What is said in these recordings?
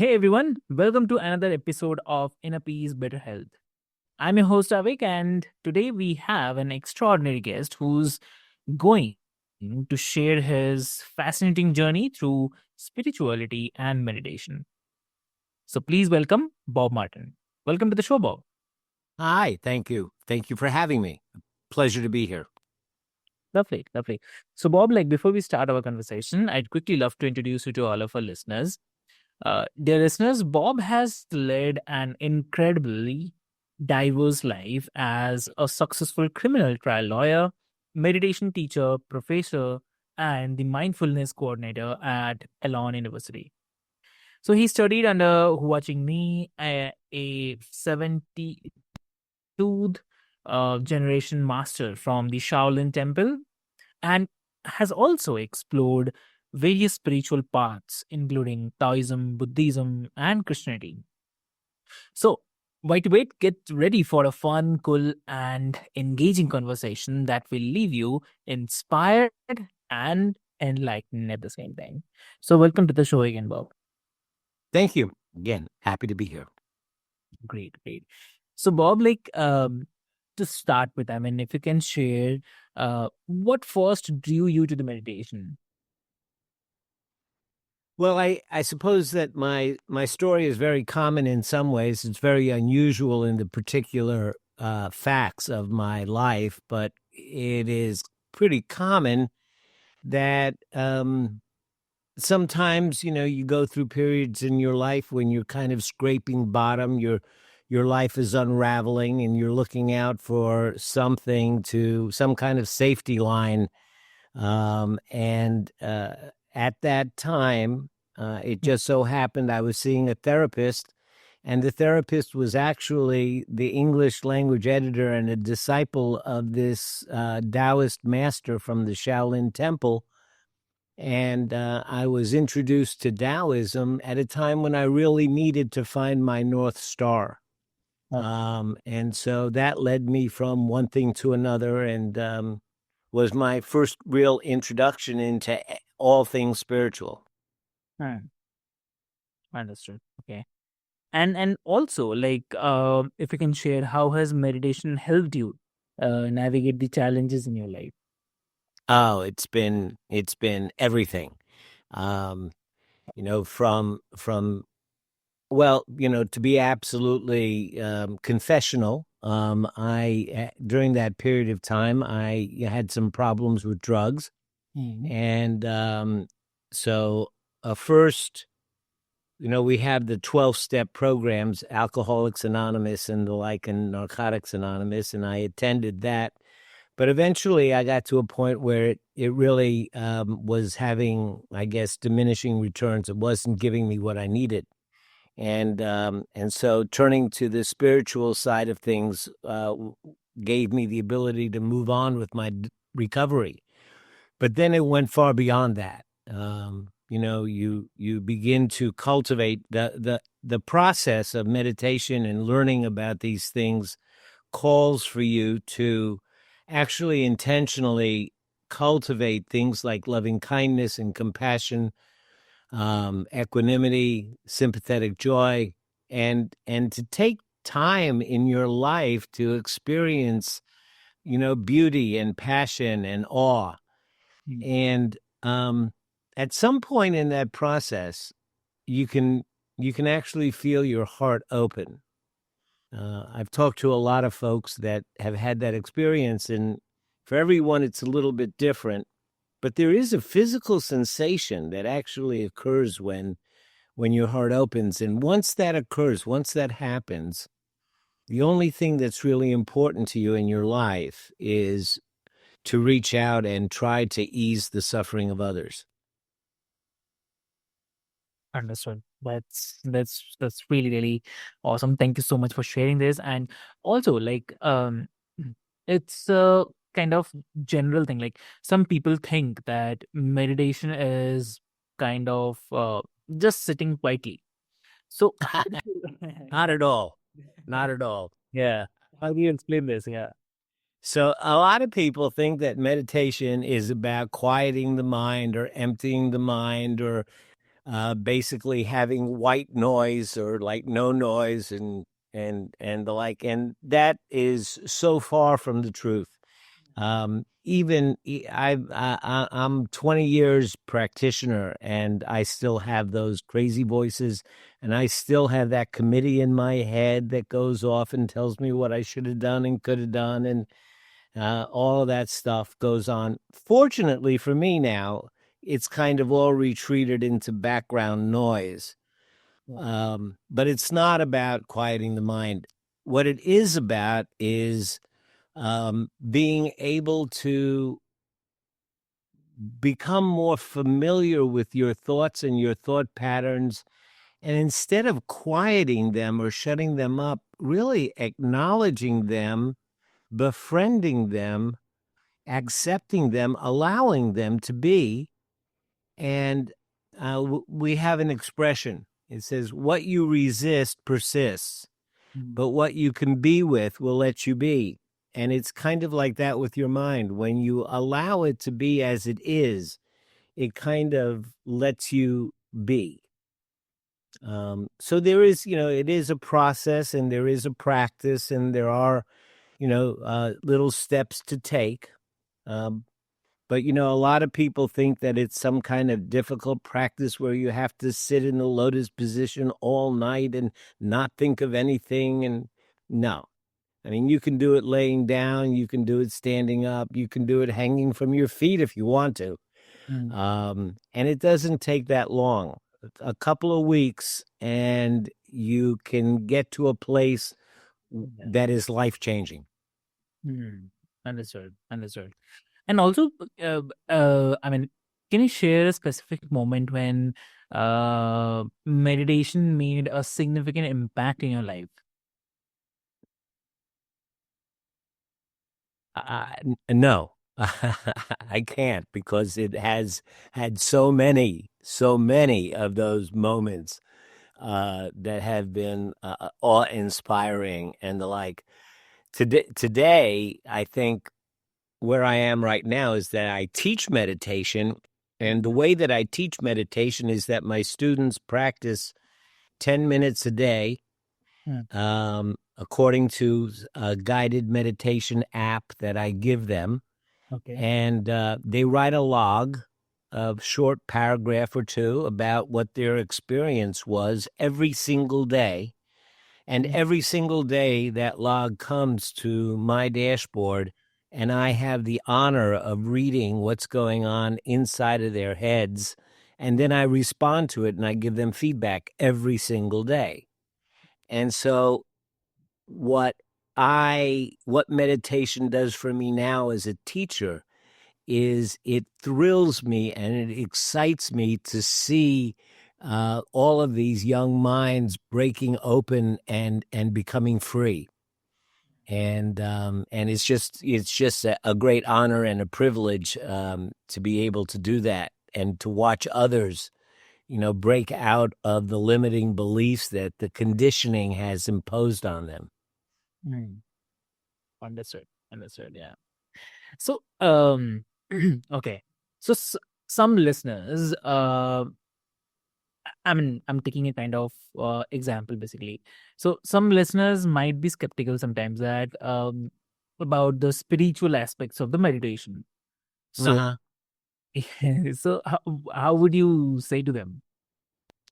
Hey everyone, welcome to another episode of Inner Peace, Better Health. I'm your host Avik, and today we have an extraordinary guest who's going to share his fascinating journey through spirituality and meditation. So please welcome Bob Martin. Welcome to the show, Bob. Hi, thank you. Thank you for having me. Pleasure to be here. Lovely, lovely. So, Bob, before we start our conversation, I'd quickly love to introduce you to all of our listeners. Dear listeners, Bob has led an incredibly diverse life as a successful criminal trial lawyer, meditation teacher, professor, and the mindfulness coordinator at Elon University. So he studied under Hua Qingni, a 72th generation master from the Shaolin Temple, and has also explored various spiritual paths, including Taoism, Buddhism, and Christianity. So, why to wait? Get ready for a fun, cool, and engaging conversation that will leave you inspired and enlightened at the same time. So, welcome to the show again, Bob. Thank you. Again, happy to be here. Great, great. So, Bob, to start with, I mean, if you can share what first drew you to the meditation? Well, I suppose that my story is very common in some ways. It's very unusual in the particular facts of my life, but it is pretty common that sometimes you go through periods in your life when you're kind of scraping bottom. Your life is unraveling, and you're looking out for some kind of safety line. And at that time, it just so happened I was seeing a therapist, and the therapist was actually the English language editor and a disciple of this Taoist master from the Shaolin Temple. And I was introduced to Taoism at a time when I really needed to find my North Star. And so that led me from one thing to another, and was my first real introduction into all things spiritual. Hmm. Understood. Okay. And also if you can share how has meditation helped you navigate the challenges in your life? Oh, it's been everything. Um, from well, to be absolutely confessional, during that period of time, I had some problems with drugs. Mhm. And so first, we have the 12-step programs, Alcoholics Anonymous and the like, and Narcotics Anonymous, and I attended that. But eventually I got to a point where it really was having, I guess, diminishing returns. It wasn't giving me what I needed. And so turning to the spiritual side of things gave me the ability to move on with my recovery. But then it went far beyond that. You begin to cultivate the process of meditation and learning about these things calls for you to actually intentionally cultivate things like loving kindness and compassion, equanimity, sympathetic joy, and to take time in your life to experience, beauty and passion and awe. Mm. And at some point in that process, you can actually feel your heart open. I've talked to a lot of folks that have had that experience, and for everyone, it's a little bit different. But there is a physical sensation that actually occurs when your heart opens, and once that occurs, once that happens, the only thing that's really important to you in your life is to reach out and try to ease the suffering of others. Understood. That's really really awesome. Thank you so much for sharing this. And also it's a kind of general thing. Like some people think that meditation is kind of just sitting quietly. So how do Not you at all. Not at all. yeah, how do you explain this? Yeah. So a lot of people think that meditation is about quieting the mind or emptying the mind or basically having white noise or like no noise and the like, and that is so far from the truth. Even I'm 20 years practitioner, and I still have those crazy voices, and I still have that committee in my head that goes off and tells me what I should have done and could have done, and all of that stuff goes on. Fortunately for me now, it's kind of all retreated into background noise. Yeah. But it's not about quieting the mind. What it is about is being able to become more familiar with your thoughts and your thought patterns. And instead of quieting them or shutting them up, really acknowledging them, befriending them, accepting them, allowing them to be. And we have an expression. It says, what you resist persists, Mm. but what you can be with will let you be. And it's kind of like that with your mind. When you allow it to be as it is, it kind of lets you be. So there is, it is a process and there is a practice and there are, little steps to take. Um, but, a lot of people think that it's some kind of difficult practice where you have to sit in the lotus position all night and not think of anything. And no, I mean, you can do it laying down, you can do it standing up, you can do it hanging from your feet if you want to. Mm. And it doesn't take that long, a couple of weeks, and you can get to a place Yeah. that is life changing. Hmm. Understood. Understood. And also, I mean, can you share a specific moment when meditation made a significant impact in your life? No, I can't because it has had so many of those moments that have been awe-inspiring and the like. Today, I think where I am right now is that I teach meditation, and the Mm. way that I teach meditation is that my students practice 10 minutes a day, Mm. according to a guided meditation app that I give them. Okay. And they write a log, a short paragraph or two about what their experience was every single day. And Mm. every single day, that log comes to my dashboard, and I have the honor of reading what's going on inside of their heads. And then I respond to it and I give them feedback every single day. And so, what meditation does for me now as a teacher is it thrills me and it excites me to see all of these young minds breaking open and becoming free. And it's just a great honor and a privilege to be able to do that and to watch others, break out of the limiting beliefs that the conditioning has imposed on them. Mm. Understood. Understood. Yeah. So, okay. So, some listeners, I mean, I'm taking a kind of example basically. So, some listeners might be skeptical sometimes that about the spiritual aspects of the meditation. So, Uh-huh. so how would you say to them?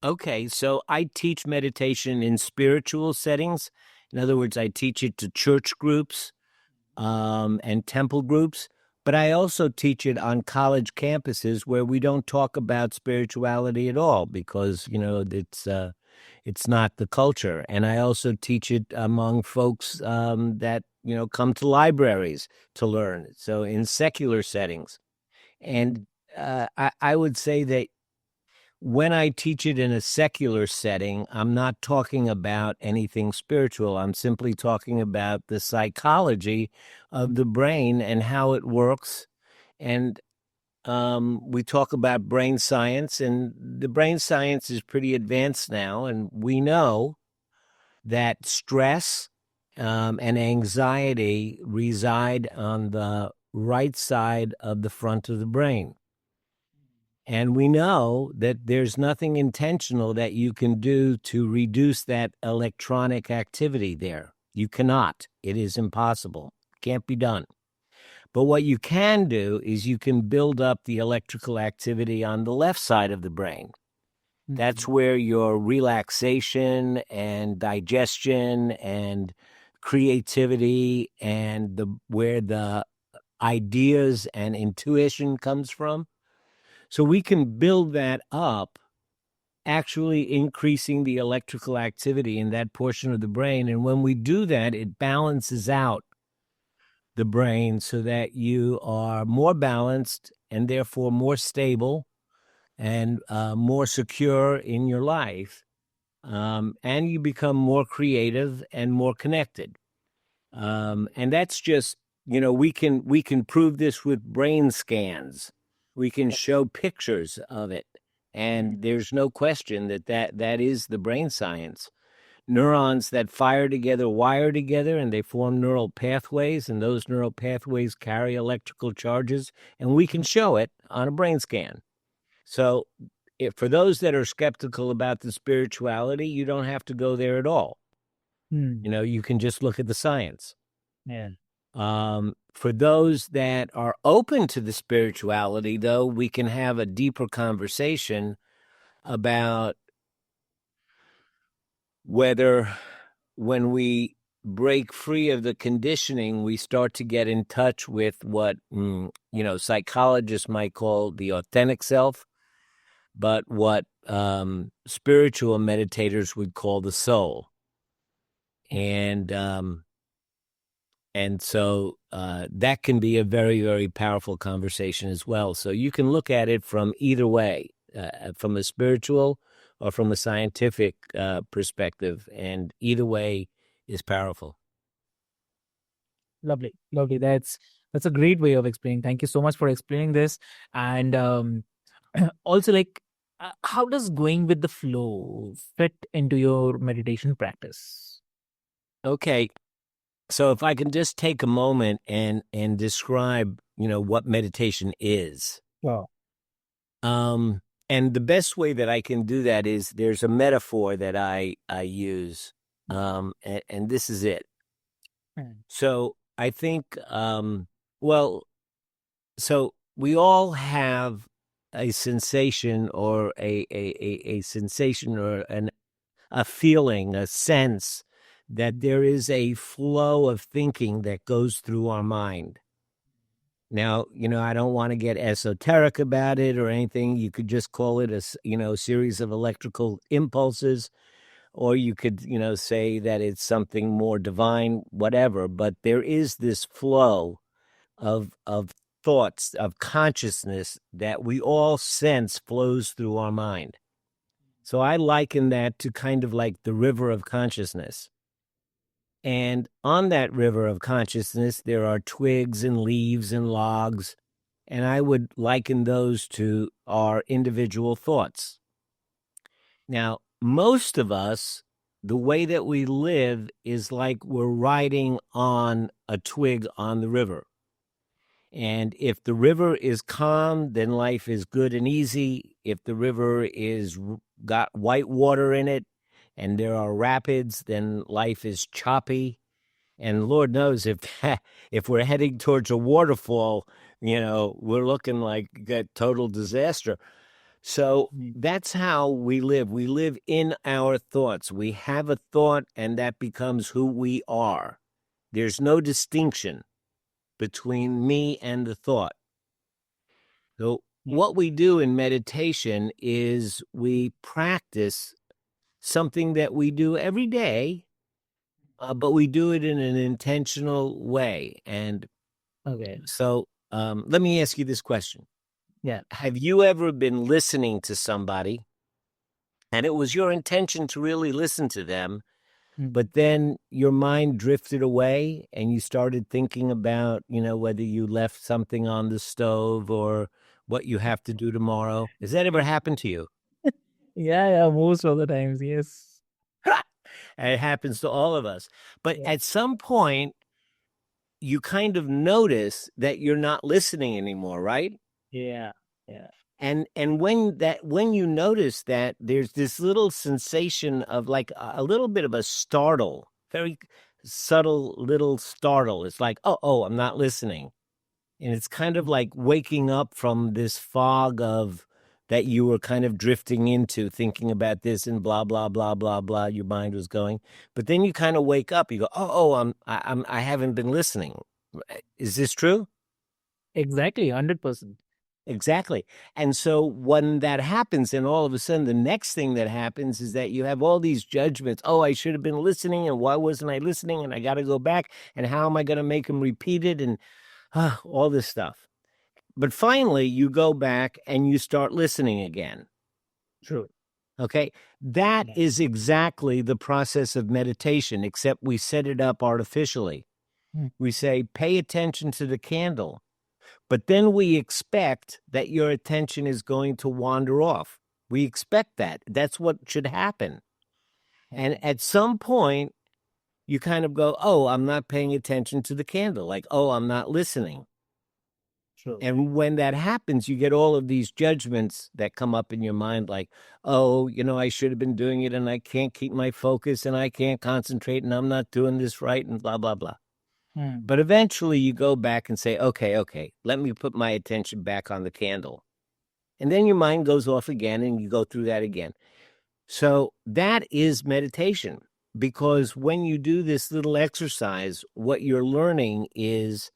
Okay, so I teach meditation in spiritual settings. In other words, I teach it to church groups and temple groups, but I also teach it on college campuses where we don't talk about spirituality at all because it's not the culture. And I also teach it among folks that come to libraries to learn. So in secular settings, and Mm. I would say that when I teach it in a secular setting, I'm not talking about anything spiritual. I'm simply talking about the psychology of the brain and how it works. And we talk about brain science, and the brain science is pretty advanced now. And we know that stress and anxiety reside on the right side of the front of the brain. And we know that there's nothing intentional that you can do to reduce that electronic activity there. You cannot. It is impossible. Can't be done. But what you can do is you can build up the electrical activity on the left side of the brain. That's Mhm. where your relaxation and digestion and creativity and where the ideas and intuition comes from. So we can build that up, actually increasing the electrical activity in that portion of the brain. And when we do that, it balances out the brain so that you are more balanced and therefore more stable and more secure in your life. And you become more creative and more connected. And that's just, we can prove this with brain scans. We can show pictures of it, and there's no question that is the brain science. Neurons that fire together wire together, and they form neural pathways, and those neural pathways carry electrical charges, and we can show it on a brain scan. So, for those that are skeptical about the spirituality, you don't have to go there at all. Hmm. You can just look at the science. Yeah. For those that are open to the spirituality, though, we can have a deeper conversation about whether when we break free of the conditioning, we start to get in touch with what, psychologists might call the authentic self, but what spiritual meditators would call the soul. And so that can be a very, very powerful conversation as well. So you can look at it from either way, from a spiritual or from a scientific perspective. And either way is powerful. Lovely, lovely. That's a great way of explaining. Thank you so much for explaining this. And also, like, how does going with the flow fit into your meditation practice? Okay. So if I can just take a moment and describe, what meditation is. Wow. Um, and the best way that I can do that is there's a metaphor that I use. And this is it. Mm. So I think, well, so we all have a sensation or a sensation or a feeling, a sense that there is a flow of thinking that goes through our mind. Now, I don't want to get esoteric about it or anything. You could just call it series of electrical impulses, or you could, say that it's something more divine, whatever. But there is this flow of thoughts, of consciousness that we all sense flows through our mind. So I liken that to kind of like the river of consciousness. And on that river of consciousness, there are twigs and leaves and logs. And I would liken those to our individual thoughts. Now, most of us, the way that we live is like we're riding on a twig on the river. And if the river is calm, then life is good and easy. If the river is got white water in it and there are rapids, then life is choppy. And Lord knows if if we're heading towards a waterfall, we're looking like a total disaster. So Mm. that's how we live. We live in our thoughts. We have a thought, and that becomes who we are. There's no distinction between me and the thought. So, Yeah. what we do in meditation is we practice something that we do every day, but we do it in an intentional way. And Okay. so, let me ask you this question. Yeah. Have you ever been listening to somebody and it was your intention to really listen to them, Mm. but then your mind drifted away and you started thinking about, whether you left something on the stove or what you have to do tomorrow? Has that ever happened to you? Yeah, yeah, most of the times, yes. And it happens to all of us. But Yeah. at some point, you kind of notice that you're not listening anymore, right? Yeah. Yeah. And when you notice that, there's this little sensation of like a little bit of a startle, very subtle little startle. It's like, oh, I'm not listening. And it's kind of like waking up from this fog of that you were kind of drifting into, thinking about this and blah blah blah blah blah. Your mind was going, but then you kind of wake up. You go, I haven't been listening. Is this true? Exactly, 100%. Exactly. And so when that happens, and all of a sudden the next thing that happens is that you have all these judgments. Oh, I should have been listening, and why wasn't I listening? And I got to go back, and how am I going to make them repeat it? And all this stuff. But finally, you go back and you start listening again. True. Okay. That Yeah. is exactly the process of meditation, except we set it up artificially. Mm. We say, pay attention to the candle. But then we expect that your attention is going to wander off. We expect that. That's what should happen. And at some point, you kind of go, oh, I'm not paying attention to the candle. Like, oh, I'm not listening. True. And when that happens, you get all of these judgments that come up in your mind, like, oh, I should have been doing it, and I can't keep my focus, and I can't concentrate, and I'm not doing this right, and blah, blah, blah. Mm. But eventually you go back and say, okay, let me put my attention back on the candle. And then your mind goes off again, and you go through that again. So that is meditation, because when you do this little exercise, what you're learning is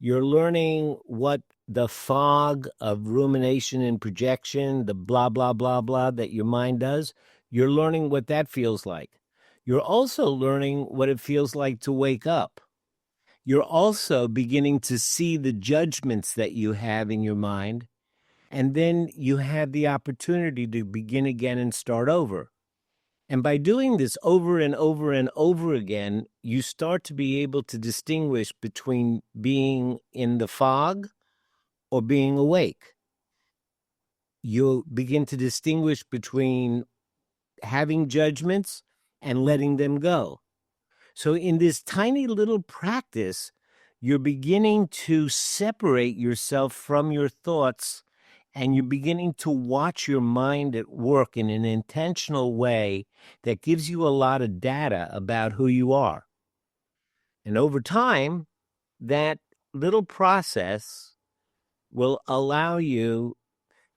you're learning what the fog of rumination and projection, the blah, blah, blah, blah that your mind does, you're learning what that feels like. You're also learning what it feels like to wake up. You're also beginning to see the judgments that you have in your mind. And then you have the opportunity to begin again and start over. And by doing this over and over and over again, you start to be able to distinguish between being in the fog or being awake. You'll begin to distinguish between having judgments and letting them go. So, in this tiny little practice, you're beginning to separate yourself from your thoughts, and you're beginning to watch your mind at work in an intentional way that gives you a lot of data about who you are. And over time, that little process will allow you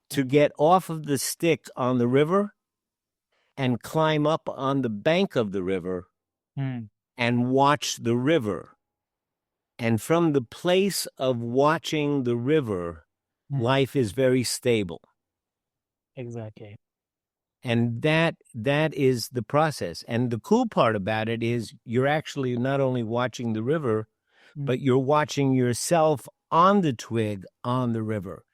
to get off of the stick on the river and climb up on the bank of the river Mm. and watch the river. And from the place of watching the river, Mm. life is very stable. Exactly. And that is the process. And the cool part about it is you're actually not only watching the river, Mm. but you're watching yourself on the twig on the river.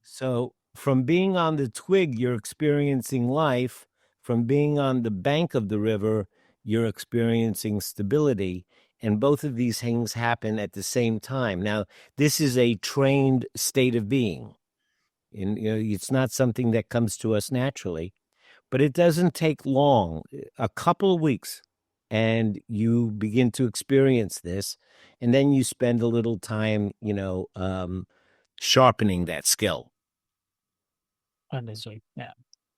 So from being on the twig, you're experiencing life. From being on the bank of the river, you're experiencing stability. And both of these things happen at the same time. Now, this is a trained state of being. And it's not something that comes to us naturally, but it doesn't take long, a couple of weeks, and you begin to experience this. And then you spend a little time, sharpening that skill. Understood. Yeah.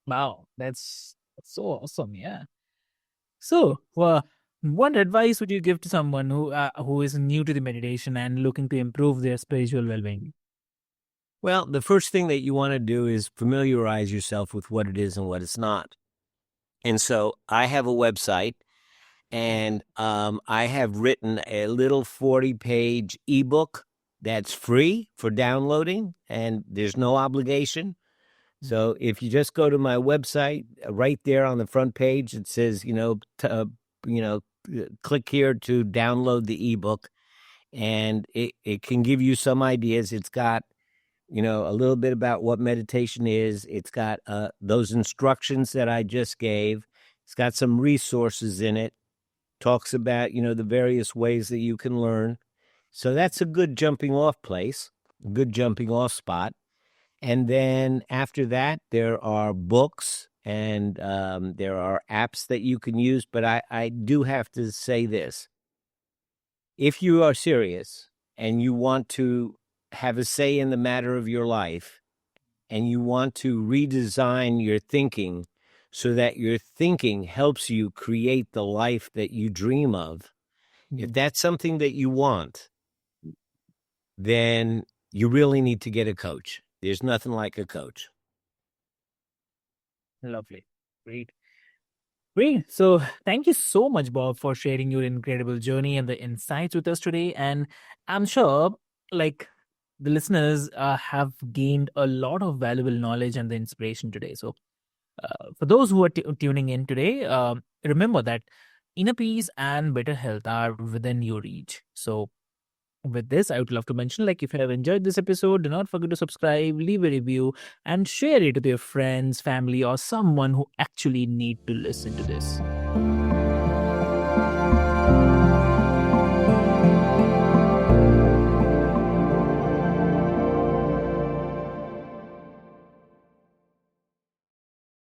Wow. That's so awesome. Yeah. So, what advice would you give to someone who is new to the meditation and looking to improve their spiritual well-being? Well, the first thing that you want to do is familiarize yourself with what it is and what it's not. And so I have a website, and I have written a little 40-page ebook that's free for downloading, and there's no obligation. So if you just go to my website, right there on the front page, it says, click here to download the ebook, and it can give you some ideas. It's got, a little bit about what meditation is. It's got those instructions that I just gave. It's got some resources in it. Talks about, the various ways that you can learn. So that's a good jumping off place, a good jumping off spot. And then after that, there are books and there are apps that you can use. But I do have to say this. If you are serious and you want to have a say in the matter of your life, and you want to redesign your thinking so that your thinking helps you create the life that you dream of, if that's something that you want, then you really need to get a coach. There's nothing like a coach. Lovely. Great. Great. So, thank you so much, Bob, for sharing your incredible journey and the insights with us today. And I'm sure, like, the listeners have gained a lot of valuable knowledge and the inspiration today. So, for those who are tuning in today, remember that inner peace and better health are within your reach. So, with this, I would love to mention, like, if you have enjoyed this episode, do not forget to subscribe, leave a review, and share it with your friends, family, or someone who actually need to listen to this.